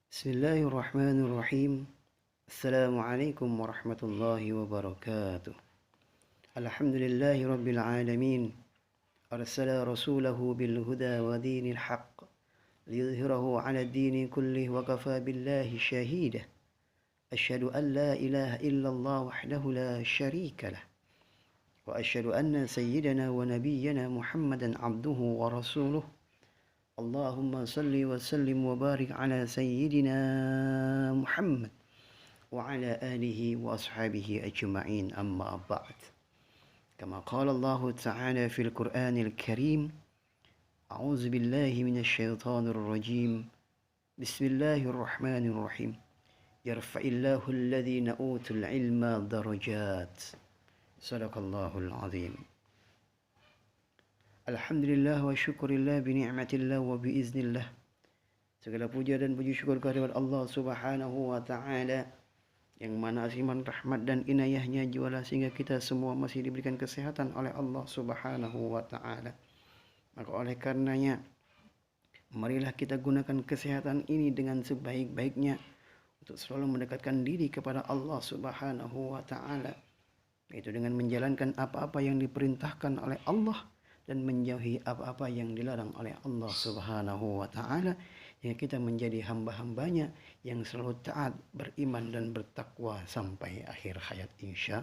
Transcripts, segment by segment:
Bismillahirrahmanirrahim. Assalamualaikum warahmatullahi wabarakatuh. Alhamdulillahi rabbil alamin. Arsala rasulahu bil huda wa dinil haqq liyudhhirahu 'ala ad-dini kullih wa kafa billahi shahida. Asyhadu an la ilaha illallah wahdahu la syarika lah. Wa asyhadu anna sayyidana wa nabiyyana Muhammadan 'abduhu wa rasuluh. Allahumma salli wa sallim wa barik ala sayyidina Muhammad wa ala alihi wa ashabihi ajma'in amma ba'd. Kama qala Allah Ta'ala fil Qur'anil Karim. A'udzu billahi minasy syaithanir rajim. Bismillahirrahmanirrahim. Yarfa'illahu alladhina utul ilma darajat. Sadaqallahul azim. Alhamdulillah wa syukurillah bi ni'matillah wa bi iznillah. Segala puja dan puji syukur kehadirat Allah Subhanahu wa taala yang mana asiman rahmat dan inayahnya jualah sehingga kita semua masih diberikan kesehatan oleh Allah Subhanahu wa taala. Maka oleh karenanya marilah kita gunakan kesehatan ini dengan sebaik-baiknya untuk selalu mendekatkan diri kepada Allah Subhanahu wa taala, yaitu dengan menjalankan apa-apa yang diperintahkan oleh Allah dan menjauhi apa-apa yang dilarang oleh Allah Subhanahu wa taala, hingga kita menjadi hamba-hambanya yang selalu taat, beriman dan bertakwa sampai akhir hayat insya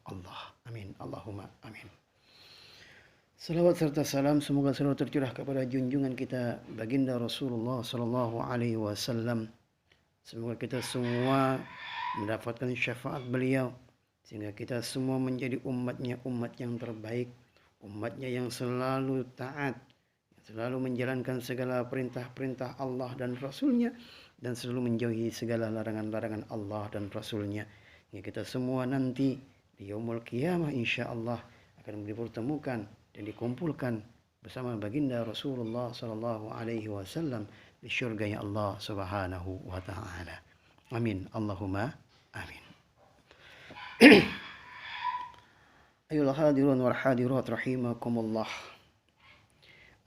Allah. Amin. Allahumma amin. Salawat serta salam semoga selalu tercurah kepada junjungan kita baginda Rasulullah sallallahu alaihi wasallam. Semoga kita semua mendapatkan syafaat beliau sehingga kita semua menjadi umatnya, umat yang terbaik, umatnya yang selalu taat, yang selalu menjalankan segala perintah-perintah Allah dan Rasulnya, dan selalu menjauhi segala larangan-larangan Allah dan Rasulnya. Hingga kita semua nanti di yaumul qiyamah insyaAllah akan dipertemukan dan dikumpulkan bersama baginda Rasulullah sallallahu alaihi wasallam di syurganya Allah Subhanahu wa taala. Amin. Allahumma amin. Ayuhal hadirun wal hadirat rahimakumullah.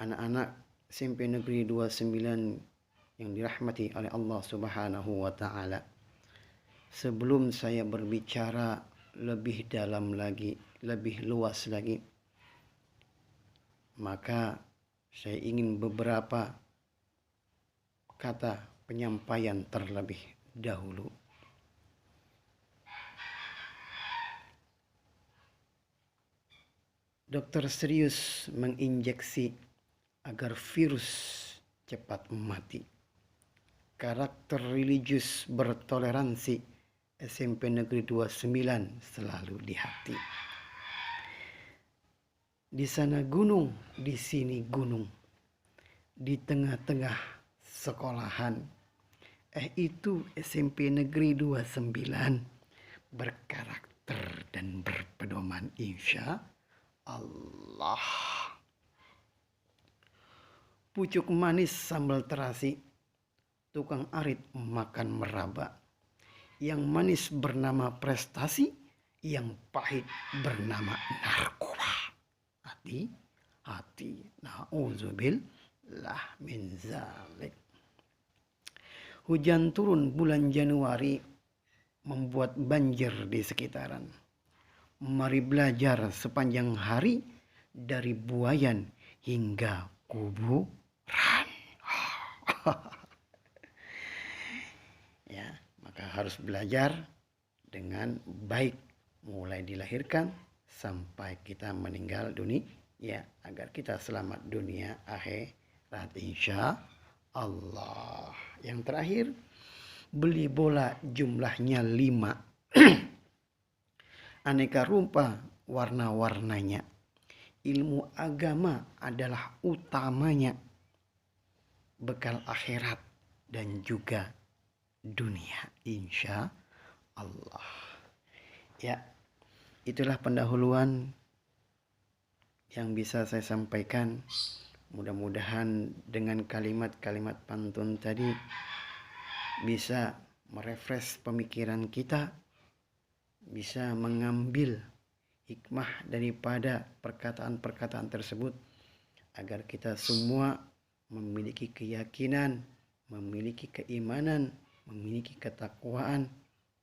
Anak-anak SMP Negeri 29 yang dirahmati oleh Allah Subhanahu wa taala. Sebelum saya berbicara lebih dalam lagi, lebih luas lagi, maka saya ingin beberapa kata penyampaian terlebih dahulu. Dokter serius menginjeksi agar virus cepat mati. Karakter religius bertoleransi SMP Negeri 29 selalu di hati. Di sana gunung, di sini gunung. Di tengah-tengah sekolahan. Itu SMP Negeri 29 berkarakter dan berpedoman insya Allah. Pucuk manis sambal terasi, tukang arit makan meraba. Yang manis bernama prestasi, yang pahit bernama narkoba. Hati-hati. Na'udzubillah min zalik. Hujan turun bulan Januari membuat banjir di sekitaran. Mari belajar sepanjang hari dari buayan hingga kuburan. Ya, maka harus belajar dengan baik mulai dilahirkan sampai kita meninggal dunia, ya, agar kita selamat dunia akhirat insya Allah. Yang terakhir, beli bola jumlahnya 5. Aneka rupa warna-warnanya. Ilmu agama adalah utamanya. Bekal akhirat dan juga dunia insya Allah. Ya, itulah pendahuluan yang bisa saya sampaikan. Mudah-mudahan dengan kalimat-kalimat pantun tadi bisa merefresh pemikiran kita, bisa mengambil hikmah daripada perkataan-perkataan tersebut, agar kita semua memiliki keyakinan, memiliki keimanan, memiliki ketakwaan,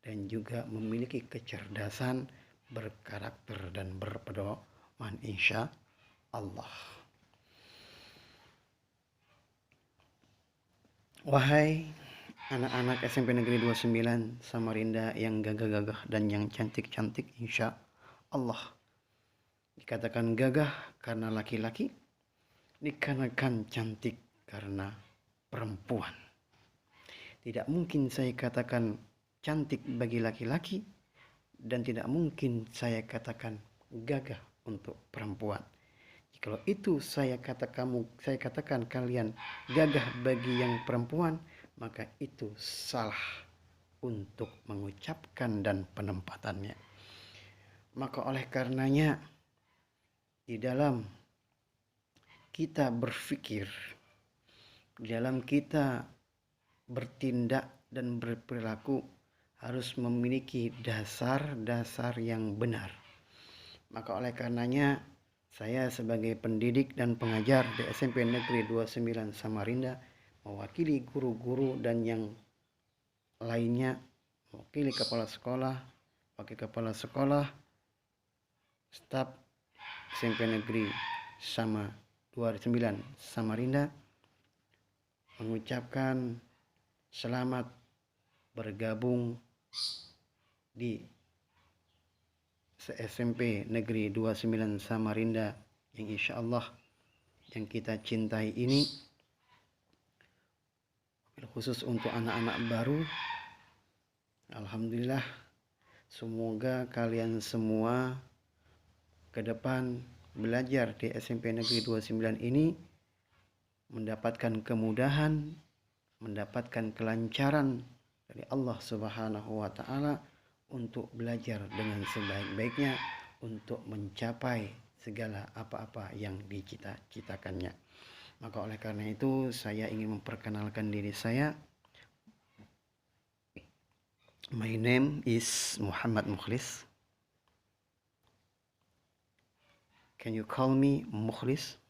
dan juga memiliki kecerdasan, berkarakter dan berpedoman insya Allah. Wahai anak-anak SMP Negeri 29 Samarinda yang gagah-gagah dan yang cantik-cantik insya Allah. Dikatakan gagah karena laki-laki, dikarenakan cantik karena perempuan. Tidak mungkin saya katakan cantik bagi laki-laki dan tidak mungkin saya katakan gagah untuk perempuan. Kalau itu saya katakan kalian gagah bagi yang perempuan, maka itu salah untuk mengucapkan dan penempatannya. Maka oleh karenanya di dalam kita berpikir, di dalam kita bertindak dan berperilaku harus memiliki dasar-dasar yang benar. Maka oleh karenanya saya sebagai pendidik dan pengajar di SMP Negeri 29 Samarinda mewakili guru-guru dan yang lainnya, mewakili kepala sekolah, wakil kepala sekolah, staf SMP Negeri 29 Samarinda mengucapkan selamat bergabung di SMP Negeri 29 Samarinda yang insya Allah yang kita cintai ini, khusus untuk anak-anak baru. Alhamdulillah, semoga kalian semua ke depan belajar di SMP Negeri 29 ini mendapatkan kemudahan, mendapatkan kelancaran dari Allah Subhanahu wa Ta'ala untuk belajar dengan sebaik-baiknya untuk mencapai segala apa-apa yang dicita-citakannya. Maka oleh karena itu saya ingin memperkenalkan diri saya. My name is Muhammad Mukhlis. Can you call me Mukhlis?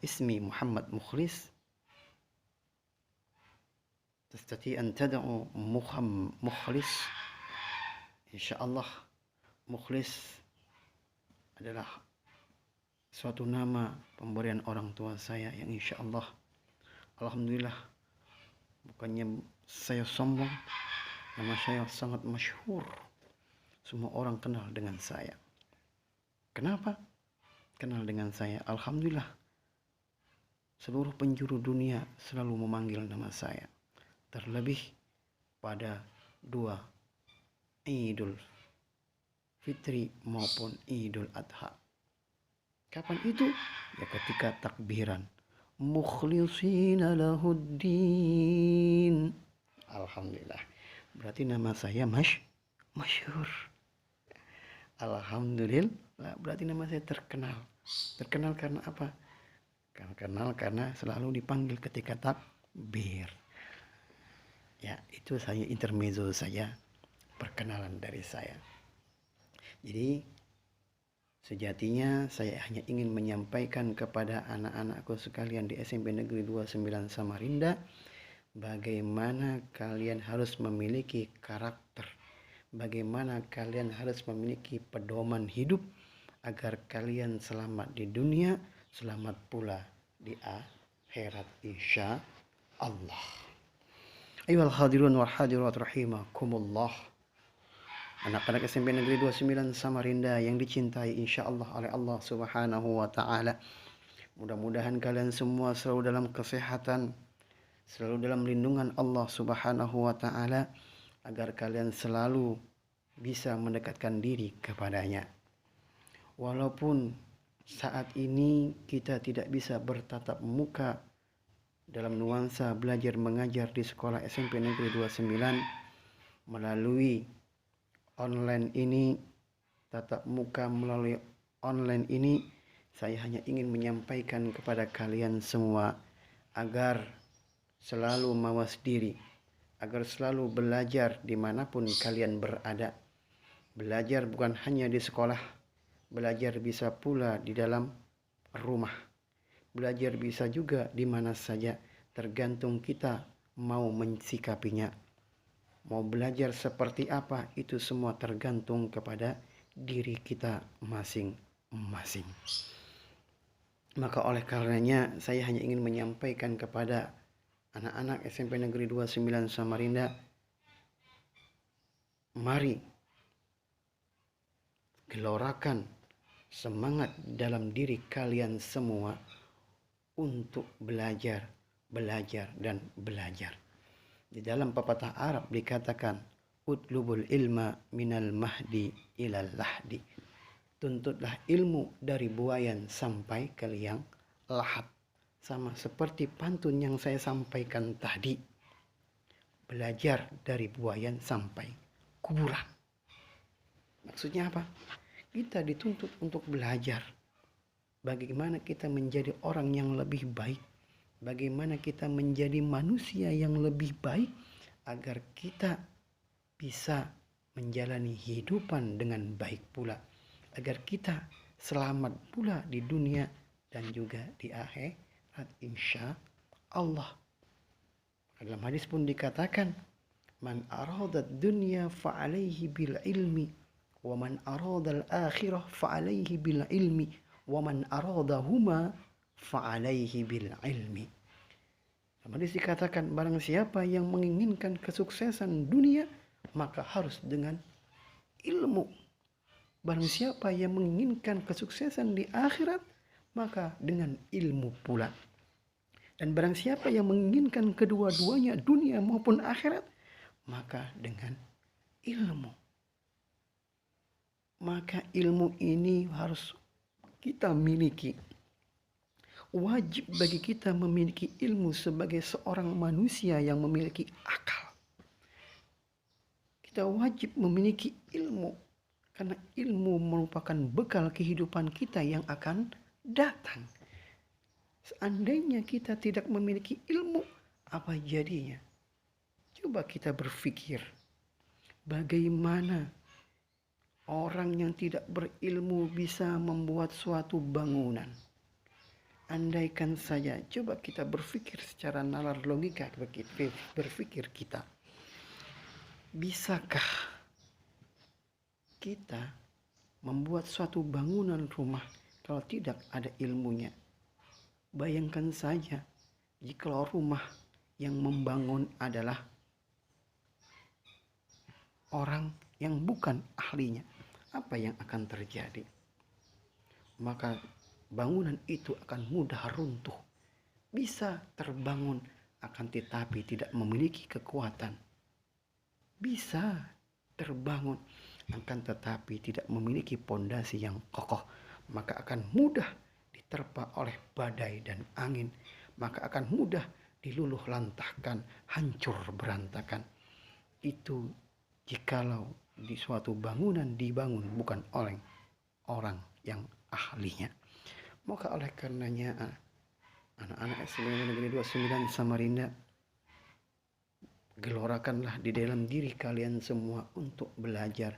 اسمي محمد مخلص. تستطيع أن تدعو مخلص. Insyaallah Mukhlis adalah suatu nama pemberian orang tua saya yang insyaallah, alhamdulillah, bukannya saya sombong, nama saya sangat masyhur, semua orang kenal dengan saya. Kenapa kenal dengan saya? Alhamdulillah, seluruh penjuru dunia selalu memanggil nama saya, terlebih pada dua Idul Fitri maupun Idul Adha. Kapan itu? Ya ketika takbiran mukhlishina lahuddin. Alhamdulillah, berarti nama saya masyhur. Alhamdulillah, berarti nama saya terkenal. Terkenal karena apa? Terkenal karena selalu dipanggil ketika takbir. Ya, itu saya intermezzo saja, perkenalan dari saya. Jadi sejatinya saya hanya ingin menyampaikan kepada anak-anakku sekalian di SMP Negeri 29 Samarinda, bagaimana kalian harus memiliki karakter, bagaimana kalian harus memiliki pedoman hidup agar kalian selamat di dunia, selamat pula di akhirat insya Allah. Ayyuhal hadirun wal hadirat rahimakumullah. Anak-anak SMP Negeri 29 Samarinda yang dicintai insya Allah oleh Allah Subhanahu wa Ta'ala. Mudah-mudahan kalian semua selalu dalam kesehatan, selalu dalam lindungan Allah Subhanahu wa Ta'ala, agar kalian selalu bisa mendekatkan diri kepadanya. Walaupun saat ini kita tidak bisa bertatap muka dalam nuansa belajar mengajar di sekolah SMP Negeri 29 melalui online ini, tatap muka melalui online ini, saya hanya ingin menyampaikan kepada kalian semua agar selalu mawas diri, agar selalu belajar dimanapun kalian berada. Belajar bukan hanya di sekolah, belajar bisa pula di dalam rumah, belajar bisa juga di mana saja, tergantung kita mau mensikapinya. Mau belajar seperti apa, itu semua tergantung kepada diri kita masing-masing. Maka oleh karenanya saya hanya ingin menyampaikan kepada anak-anak SMP Negeri 29 Samarinda, mari gelorakan semangat dalam diri kalian semua untuk belajar, dan belajar. Di dalam pepatah Arab dikatakan, utlubul ilma minal mahdi ilal lahdi. Tuntutlah ilmu dari buayan sampai ke liang lahat. Sama seperti pantun yang saya sampaikan tadi. Belajar dari buayan sampai kuburan. Maksudnya apa? Kita dituntut untuk belajar. Bagaimana kita menjadi orang yang lebih baik. Bagaimana kita menjadi manusia yang lebih baik. Agar kita bisa menjalani hidupan dengan baik pula. Agar kita selamat pula di dunia dan juga di akhirat, insya Allah. Dalam hadis pun dikatakan, man aradad dunya fa'alaihi bil ilmi, wa man aradal akhirah fa'alaihi bil ilmi, wa man aradahuma fa'alaihi bil ilmi. Dalam hadis dikatakan, barang siapa yang menginginkan kesuksesan dunia, maka harus dengan ilmu. Barang siapa yang menginginkan kesuksesan di akhirat, maka dengan ilmu pula. Dan barang siapa yang menginginkan kedua-duanya, dunia maupun akhirat, maka dengan ilmu. Maka ilmu ini harus kita miliki. Wajib bagi kita memiliki ilmu sebagai seorang manusia yang memiliki akal. Kita wajib memiliki ilmu. Karena ilmu merupakan bekal kehidupan kita yang akan datang. Seandainya kita tidak memiliki ilmu, apa jadinya? Coba kita berpikir, bagaimana orang yang tidak berilmu bisa membuat suatu bangunan. Andaikan saja, coba kita berpikir secara nalar logika, berpikir kita. Bisakah kita membuat suatu bangunan rumah kalau tidak ada ilmunya? Bayangkan saja jika rumah yang membangun adalah orang yang bukan ahlinya, apa yang akan terjadi? Maka bangunan itu akan mudah runtuh. Bisa terbangun akan tetapi tidak memiliki kekuatan. Bisa terbangun akan tetapi tidak memiliki pondasi yang kokoh, maka akan mudah diterpa oleh badai dan angin, maka akan mudah diluluh lantahkan, hancur berantakan. Itu jikalau di suatu bangunan dibangun bukan oleh orang yang ahlinya. Maka oleh karenanya anak-anak SMP Negeri 29 Samarinda, gelorakanlah di dalam diri kalian semua untuk belajar,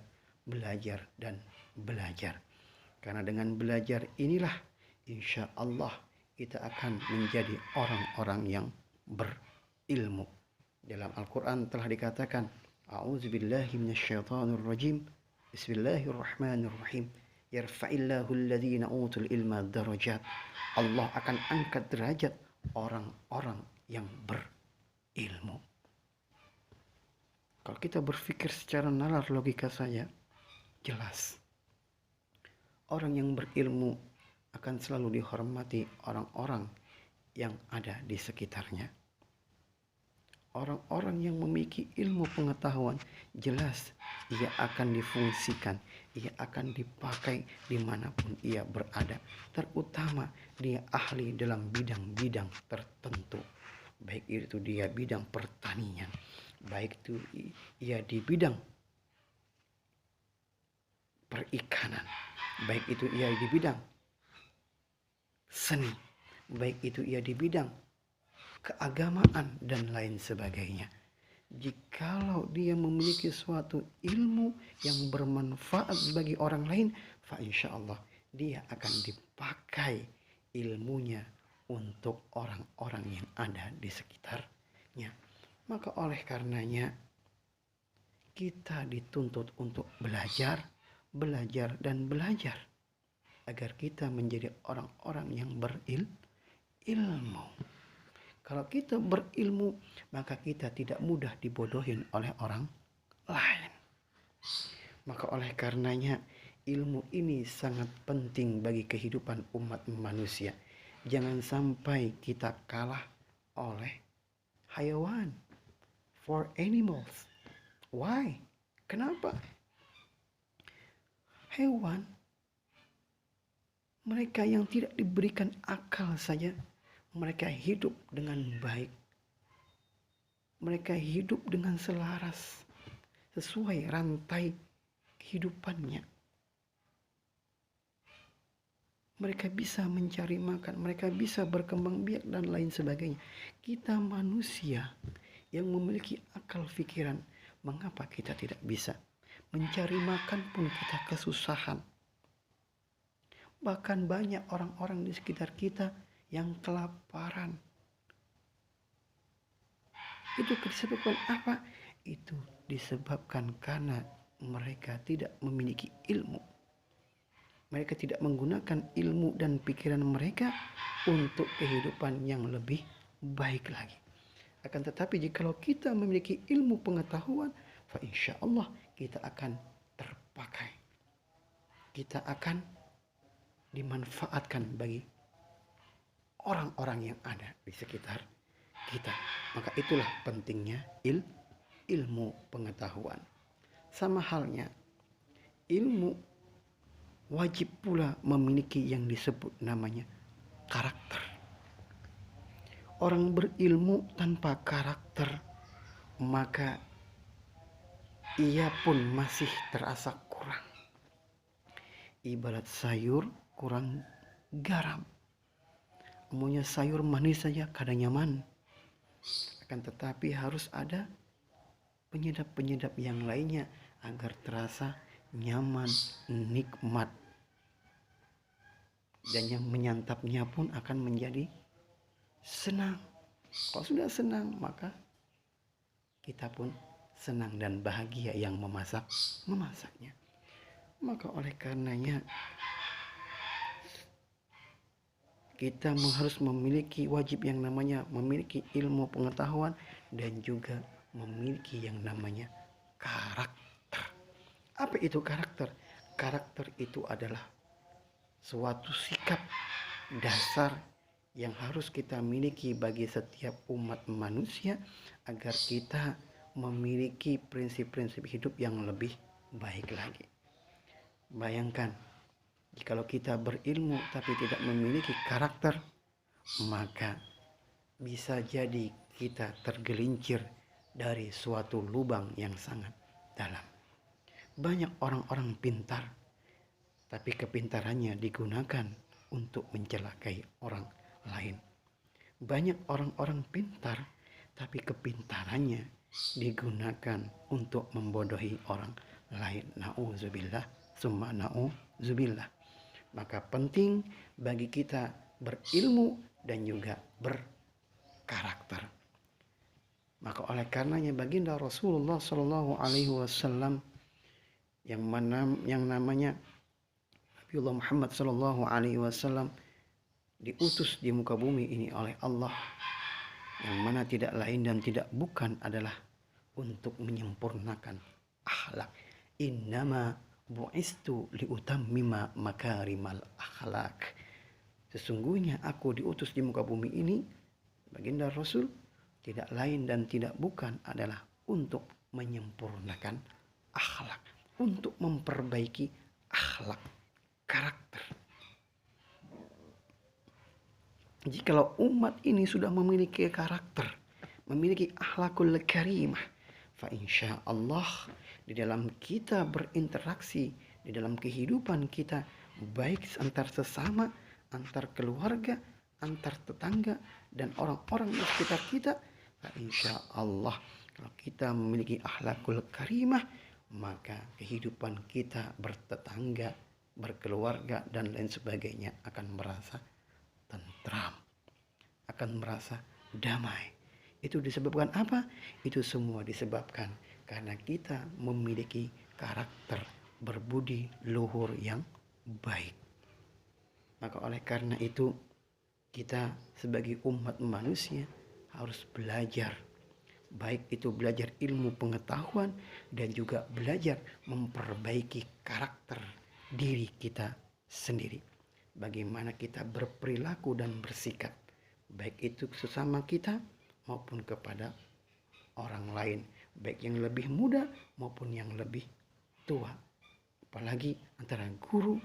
dan belajar. Karena dengan belajar inilah insya Allah kita akan menjadi orang-orang yang berilmu. Dalam Al-Quran telah dikatakan, A'udzubillahi minasyaitonirrajim, Bismillahirrahmanirrahim, Yarfa'illahu alladhina utul ilma darajat. Allah akan angkat derajat orang-orang yang berilmu. Kalau kita berpikir secara nalar logika saja, jelas orang yang berilmu akan selalu dihormati orang-orang yang ada di sekitarnya. Orang-orang yang memiliki ilmu pengetahuan, jelas ia akan difungsikan, ia akan dipakai dimanapun ia berada. Terutama dia ahli dalam bidang-bidang tertentu. Baik itu dia bidang pertanian, baik itu ia di bidang perikanan, baik itu ia di bidang seni, baik itu ia di bidang keagamaan dan lain sebagainya. Jikalau dia memiliki suatu ilmu yang bermanfaat bagi orang lain, fa insya Allah dia akan dipakai ilmunya untuk orang-orang yang ada di sekitarnya. Maka oleh karenanya kita dituntut untuk belajar, dan belajar agar kita menjadi orang-orang yang berilmu. Kalau kita berilmu, maka kita tidak mudah dibodohin oleh orang lain. Maka oleh karenanya ilmu ini sangat penting bagi kehidupan umat manusia. Jangan sampai kita kalah oleh hayawan, for animals. Why? Kenapa? Hewan, mereka yang tidak diberikan akal saja, mereka hidup dengan baik. Mereka hidup dengan selaras, sesuai rantai kehidupannya. Mereka bisa mencari makan, mereka bisa berkembang biak dan lain sebagainya. Kita manusia yang memiliki akal pikiran, mengapa kita tidak bisa? Mencari makan pun kita kesusahan. Bahkan banyak orang-orang di sekitar kita yang kelaparan. Itu disebabkan apa? Itu disebabkan karena mereka tidak memiliki ilmu. Mereka tidak menggunakan ilmu dan pikiran mereka untuk kehidupan yang lebih baik lagi. Akan tetapi jikalau kita memiliki ilmu pengetahuan, fa insya Allah kita akan terpakai. Kita akan dimanfaatkan bagi orang-orang yang ada di sekitar kita. Maka itulah pentingnya ilmu pengetahuan. Sama halnya ilmu wajib pula memiliki yang disebut namanya karakter. Orang berilmu tanpa karakter, maka ia pun masih terasa kurang. Ibarat sayur kurang garam. Maunya sayur manis saja kadang nyaman. Akan tetapi harus ada penyedap-penyedap yang lainnya agar terasa nyaman, nikmat. Dan yang menyantapnya pun akan menjadi senang. Kalau sudah senang, maka kita pun senang dan bahagia yang memasaknya. Maka oleh karenanya kita harus memiliki wajib yang namanya memiliki ilmu pengetahuan dan juga memiliki yang namanya karakter. Apa itu karakter? Karakter itu adalah suatu sikap dasar yang harus kita miliki bagi setiap umat manusia agar kita memiliki prinsip-prinsip hidup yang lebih baik lagi. Bayangkan, jikalau kita berilmu tapi tidak memiliki karakter, maka bisa jadi kita tergelincir dari suatu lubang yang sangat dalam. Banyak orang-orang pintar, tapi kepintarannya digunakan untuk mencelakai orang lain. Banyak orang-orang pintar, tapi kepintarannya digunakan untuk membodohi orang lain. Na'udzubillah, summa na'udzubillah. Maka penting bagi kita berilmu dan juga berkarakter. Maka oleh karenanya baginda Rasulullah Shallallahu Alaihi Wasallam yang namanya Nabiullah Muhammad Shallallahu Alaihi Wasallam diutus di muka bumi ini oleh Allah, yang mana tidak lain dan tidak bukan adalah untuk menyempurnakan akhlak. Innama bu'istu liutammima makarimal akhlak. Sesungguhnya aku diutus di muka bumi ini, baginda Rasul, tidak lain dan tidak bukan adalah untuk menyempurnakan akhlak, untuk memperbaiki akhlak, karakter. Jikalau umat ini sudah memiliki karakter, memiliki akhlakul karimah, fa insya Allah di dalam kita berinteraksi, di dalam kehidupan kita, baik antar sesama, antar keluarga, antar tetangga, dan orang-orang di sekitar kita, fa insya Allah kalau kita memiliki akhlakul karimah, maka kehidupan kita bertetangga, berkeluarga, dan lain sebagainya akan merasa tentram. akan merasa damai. Itu disebabkan apa? Itu semua disebabkan karena kita memiliki karakter berbudi luhur yang baik. Maka oleh karena itu kita sebagai umat manusia harus belajar. Baik itu belajar ilmu pengetahuan dan juga belajar memperbaiki karakter diri kita sendiri. Bagaimana kita berperilaku dan bersikap. Baik itu sesama kita maupun kepada orang lain. Baik yang lebih muda maupun yang lebih tua. Apalagi antara guru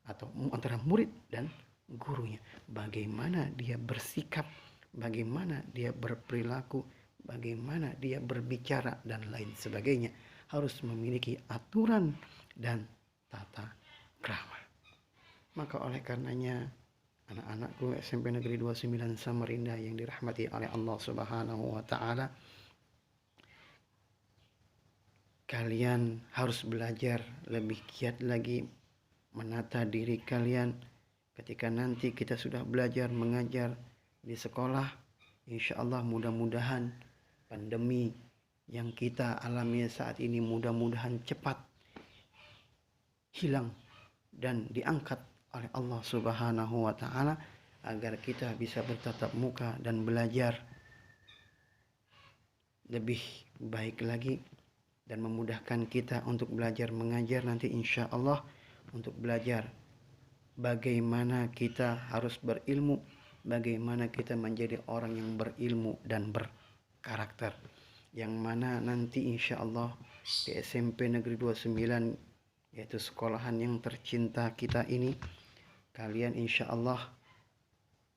atau antara murid dan gurunya. Bagaimana dia bersikap, bagaimana dia berperilaku, bagaimana dia berbicara dan lain sebagainya. Harus memiliki aturan dan tata krama. Maka oleh karenanya anak-anakku SMP Negeri 29 Samarinda yang dirahmati oleh Allah Subhanahu wa taala, kalian harus belajar lebih giat lagi menata diri kalian. Ketika nanti kita sudah belajar mengajar di sekolah, insya Allah mudah-mudahan pandemi yang kita alami saat ini mudah-mudahan cepat hilang dan diangkat oleh Allah Subhanahu wa taala agar kita bisa bertatap muka dan belajar lebih baik lagi dan memudahkan kita untuk belajar mengajar nanti insya Allah, untuk belajar bagaimana kita harus berilmu, bagaimana kita menjadi orang yang berilmu dan berkarakter. Yang mana nanti insya Allah di SMP Negeri 29, yaitu sekolahan yang tercinta kita ini, kalian insya Allah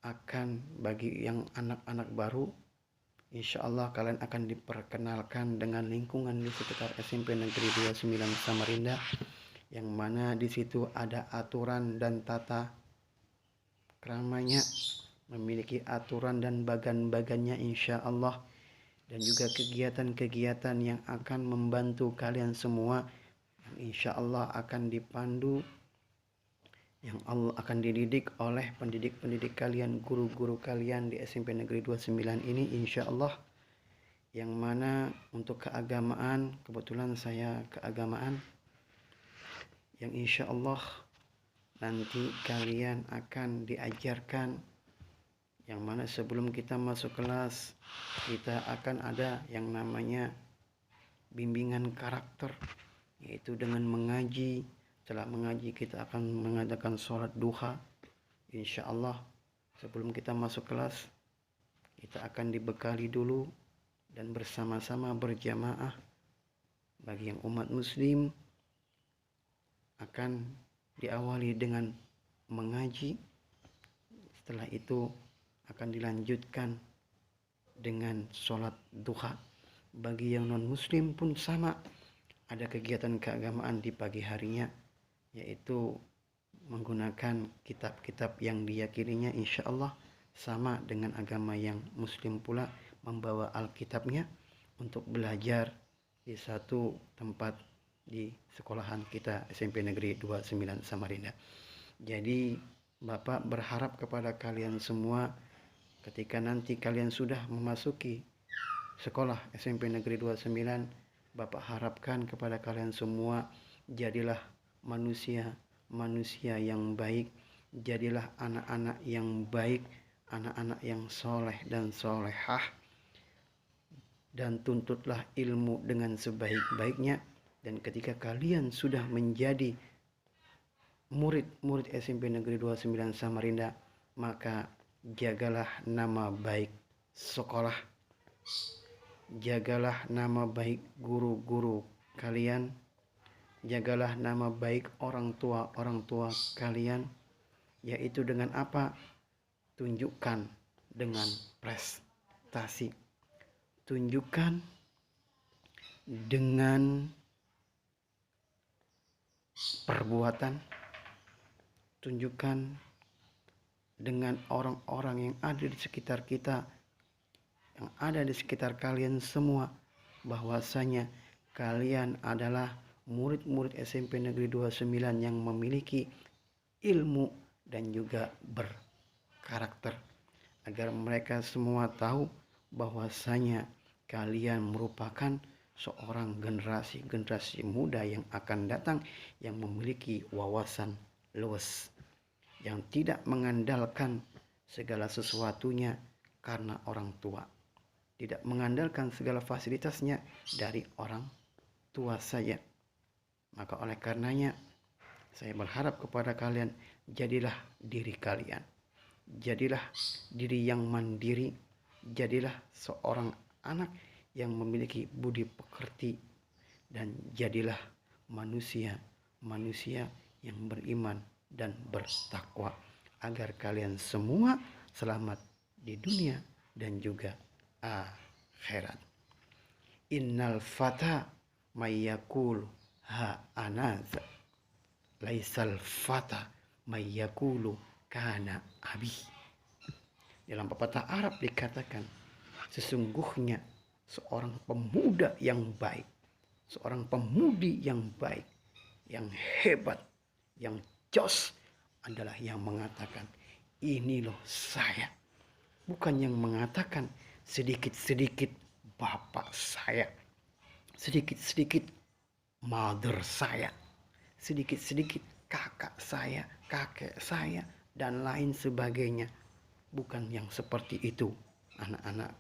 akan, bagi yang anak-anak baru, insya Allah kalian akan diperkenalkan dengan lingkungan di sekitar SMP Negeri 29 Samarinda, yang mana di situ ada aturan dan tata kramanya, memiliki aturan dan bagan-bagannya insya Allah, dan juga kegiatan-kegiatan yang akan membantu kalian semua, yang insya Allah akan dipandu, yang Allah akan dididik oleh pendidik-pendidik kalian, guru-guru kalian di SMP Negeri 29 ini insya Allah. Yang mana untuk keagamaan, kebetulan saya keagamaan, yang insya Allah nanti kalian akan diajarkan, yang mana sebelum kita masuk kelas kita akan ada yang namanya bimbingan karakter, yaitu dengan mengaji. Setelah mengaji kita akan mengadakan sholat duha insya Allah. Sebelum kita masuk kelas kita akan dibekali dulu dan bersama-sama berjamaah. Bagi yang umat muslim akan diawali dengan mengaji, setelah itu akan dilanjutkan dengan sholat duha. Bagi yang non muslim pun sama, ada kegiatan keagamaan di pagi harinya, yaitu menggunakan kitab-kitab yang diyakininya insya Allah sama dengan agama yang muslim pula, membawa alkitabnya untuk belajar di satu tempat di sekolahan kita SMP Negeri 29 Samarinda. Jadi Bapak berharap kepada kalian semua, ketika nanti kalian sudah memasuki sekolah SMP Negeri 29, Bapak harapkan kepada kalian semua, jadilah manusia yang baik, jadilah anak-anak yang baik, anak-anak yang soleh dan solehah, dan tuntutlah ilmu dengan sebaik-baiknya. Dan ketika kalian sudah menjadi murid-murid SMP Negeri 29 Samarinda, maka jagalah nama baik sekolah, jagalah nama baik guru-guru kalian, jagalah nama baik orang tua kalian, yaitu dengan apa? Tunjukkan dengan prestasi, tunjukkan dengan perbuatan, tunjukkan dengan orang-orang yang ada di sekitar kita, yang ada di sekitar kalian semua, bahwasanya kalian adalah murid-murid SMP Negeri 29 yang memiliki ilmu dan juga berkarakter. agar mereka semua tahu bahwasanya kalian merupakan seorang generasi muda yang akan datang yang memiliki wawasan luas, yang tidak mengandalkan segala sesuatunya karena orang tua, tidak mengandalkan segala fasilitasnya dari orang tua saja. Maka oleh karenanya saya berharap kepada kalian, jadilah diri kalian. Jadilah diri yang mandiri. Jadilah seorang anak yang memiliki budi pekerti. Dan jadilah manusia yang beriman dan bertakwa. Agar kalian semua selamat di dunia dan juga akhirat. Innal fata mayyakul ha anaza. Laisal fata mayyakulu kana abi. Dalam pepatah Arab dikatakan, sesungguhnya seorang pemuda yang baik, seorang pemudi yang baik, yang hebat, yang jos adalah yang mengatakan, ini loh saya. Bukan yang mengatakan sedikit-sedikit bapak saya, sedikit-sedikit mother saya, sedikit-sedikit kakak saya, kakek saya, dan lain sebagainya. Bukan yang seperti itu anak-anak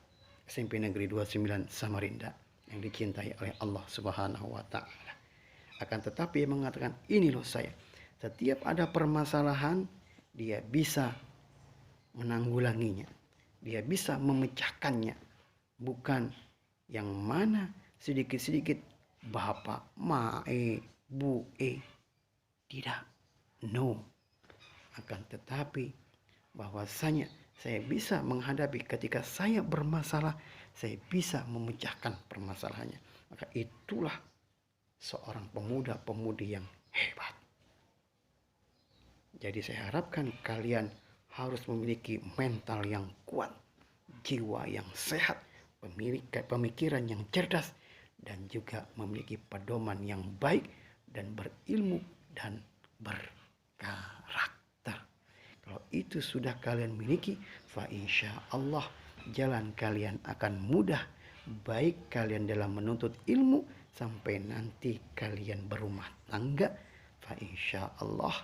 SMP Negeri 29 Samarinda yang dicintai oleh Allah Subhanahu wa Ta'ala. Akan tetapi yang mengatakan, ini loh saya. Setiap ada permasalahan, dia bisa menanggulanginya, dia bisa memecahkannya. Bukan yang mana sedikit-sedikit bapak, mae, bu, tidak. No. Akan tetapi bahwasanya saya bisa menghadapi ketika saya bermasalah, saya bisa memecahkan permasalahannya. Maka itulah seorang pemuda-pemudi yang hebat. Jadi saya harapkan kalian harus memiliki mental yang kuat, jiwa yang sehat, pemikiran yang cerdas, dan juga memiliki pedoman yang baik dan berilmu dan berkarakter. Kalau itu sudah kalian miliki, fa insya Allah jalan kalian akan mudah, baik kalian dalam menuntut ilmu sampai nanti kalian berumah tangga, fa insya Allah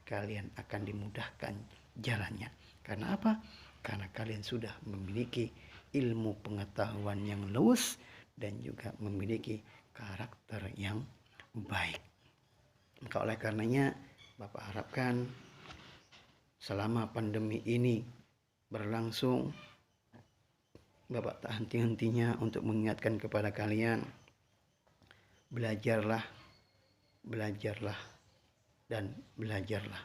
kalian akan dimudahkan jalannya. Karena apa? Karena kalian sudah memiliki ilmu pengetahuan yang luas dan juga memiliki karakter yang baik. Maka oleh karenanya Bapak harapkan selama pandemi ini berlangsung, Bapak tak henti-hentinya untuk mengingatkan kepada kalian, belajarlah, dan belajarlah.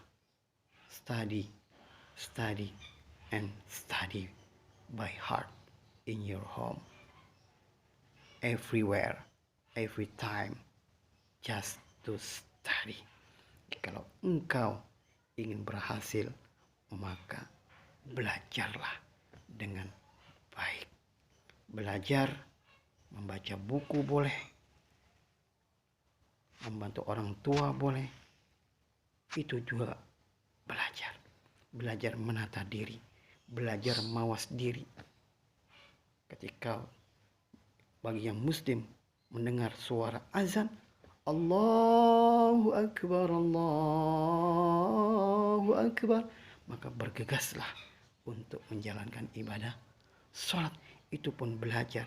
Study, and study by heart in your home. Everywhere, every time, just to study. Kalau engkau ingin berhasil, maka belajarlah dengan baik. Belajar, membaca buku boleh, membantu orang tua boleh. Itu juga belajar. Belajar menata diri, belajar mawas diri. Ketika bagi yang muslim mendengar suara azan, Allahu Akbar, Allahu Akbar, maka bergegaslah untuk menjalankan ibadah sholat. Itu pun belajar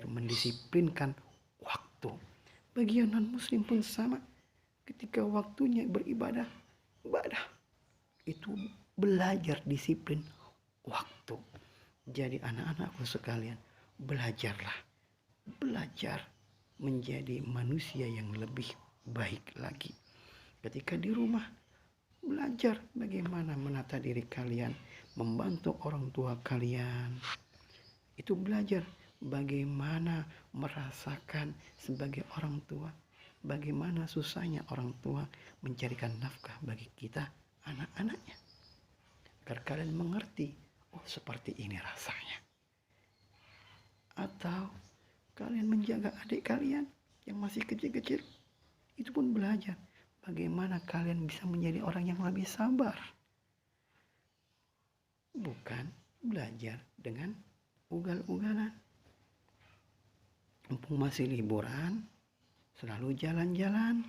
mendisiplinkan waktu. Bagi yang non muslim pun sama, ketika waktunya beribadah, itu belajar disiplin waktu. Jadi anak-anakku sekalian, belajar menjadi manusia yang lebih baik lagi. Ketika di rumah, belajar bagaimana menata diri kalian, membantu orang tua kalian. Itu belajar bagaimana merasakan sebagai orang tua, bagaimana susahnya orang tua mencarikan nafkah bagi kita, anak-anaknya. Agar kalian mengerti, oh seperti ini rasanya. Atau kalian menjaga adik kalian yang masih kecil-kecil, itu pun belajar bagaimana kalian bisa menjadi orang yang lebih sabar. Bukan belajar dengan ugal-ugalan. Mumpung masih liburan, selalu jalan-jalan,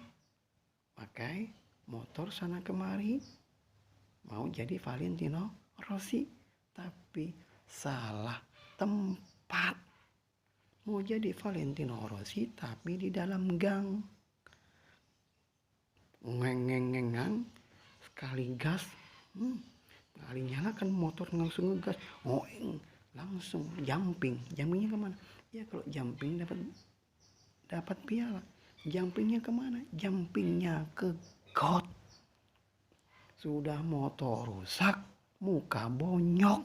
pakai motor sana kemari, mau jadi Valentino Rossi, tapi salah tempat. Mau jadi Valentino Rossi tapi di dalam gang, ngeng-ngengan, sekali gas, kali nyalakan motor langsung ngegas, langsung jumpingnya kemana? Ya kalau jumping dapat piala, jumpingnya kemana? Jumpingnya ke got. Sudah motor rusak, muka bonyok,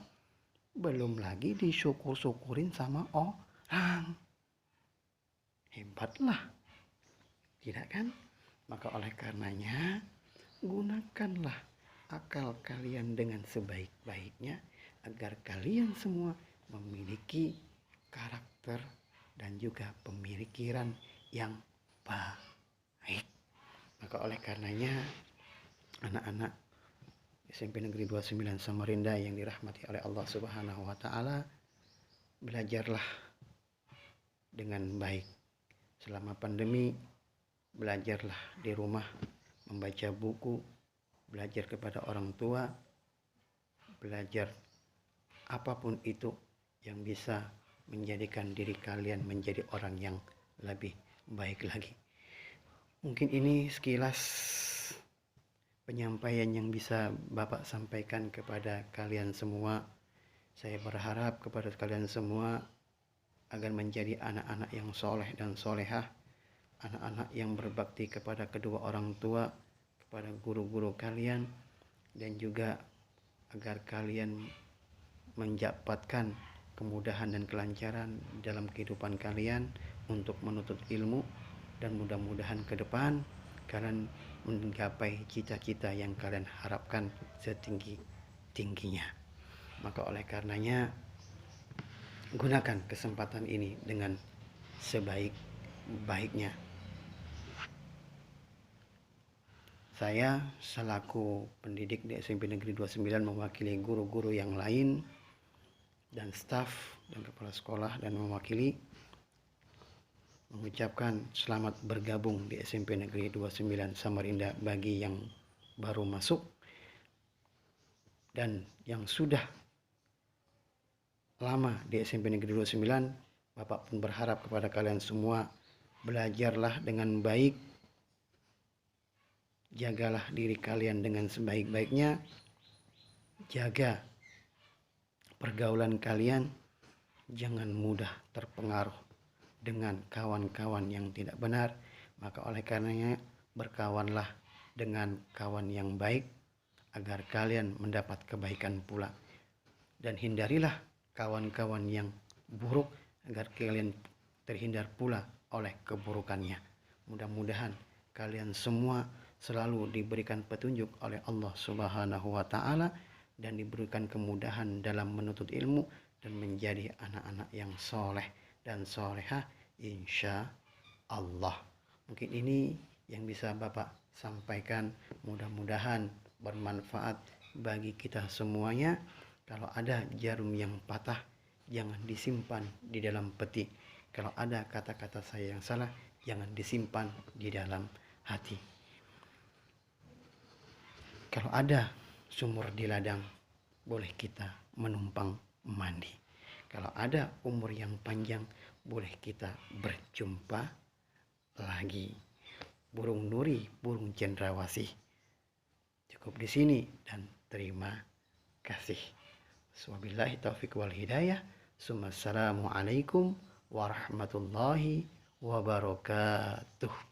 belum lagi disyukur-syukurin sama orang. Hebatlah, tidak kan? Maka oleh karenanya, gunakanlah akal kalian dengan sebaik-baiknya agar kalian semua memiliki karakter dan juga pemikiran yang baik. Maka oleh karenanya, anak-anak SMP Negeri 29 Samarinda yang dirahmati oleh Allah Subhanahu wa taala, belajarlah dengan baik. Selama pandemi, belajarlah di rumah, membaca buku, belajar kepada orang tua, belajar apapun itu yang bisa menjadikan diri kalian menjadi orang yang lebih baik lagi. Mungkin ini sekilas penyampaian yang bisa Bapak sampaikan kepada kalian semua. Saya berharap kepada kalian semua agar menjadi anak-anak yang soleh dan solehah, anak-anak yang berbakti kepada kedua orang tua, kepada guru-guru kalian, dan juga agar kalian mendapatkan kemudahan dan kelancaran dalam kehidupan kalian untuk menuntut ilmu, dan mudah-mudahan ke depan kalian menggapai cita-cita yang kalian harapkan setinggi-tingginya. Maka oleh karenanya, gunakan kesempatan ini dengan sebaik-baiknya. Saya selaku pendidik di SMP Negeri 29 mewakili guru-guru yang lain dan staf dan kepala sekolah dan mewakili mengucapkan selamat bergabung di SMP Negeri 29 Samarinda bagi yang baru masuk, dan yang sudah lama di SMP Negeri 29, Bapak pun berharap kepada kalian semua, belajarlah dengan baik, jagalah diri kalian dengan sebaik-baiknya, jaga pergaulan kalian, jangan mudah terpengaruh dengan kawan-kawan yang tidak benar. Maka oleh karenanya, berkawanlah dengan kawan yang baik agar kalian mendapat kebaikan pula, dan hindarilah kawan-kawan yang buruk agar kalian terhindar pula oleh keburukannya. Mudah-mudahan kalian semua selalu diberikan petunjuk oleh Allah Subhanahu wa taala dan diberikan kemudahan dalam menuntut ilmu dan menjadi anak-anak yang soleh dan solehah insya Allah. Mungkin ini yang bisa Bapak sampaikan, mudah-mudahan bermanfaat bagi kita semuanya. Kalau ada jarum yang patah, jangan disimpan di dalam peti. Kalau ada kata-kata saya yang salah, jangan disimpan di dalam hati. Kalau ada sumur di ladang, boleh kita menumpang mandi. Kalau ada umur yang panjang, boleh kita berjumpa lagi. Burung nuri, burung cendrawasih. Cukup di sini dan terima kasih. Wabillahi taufiq wal hidayah. Assalamualaikum warahmatullahi wabarakatuh.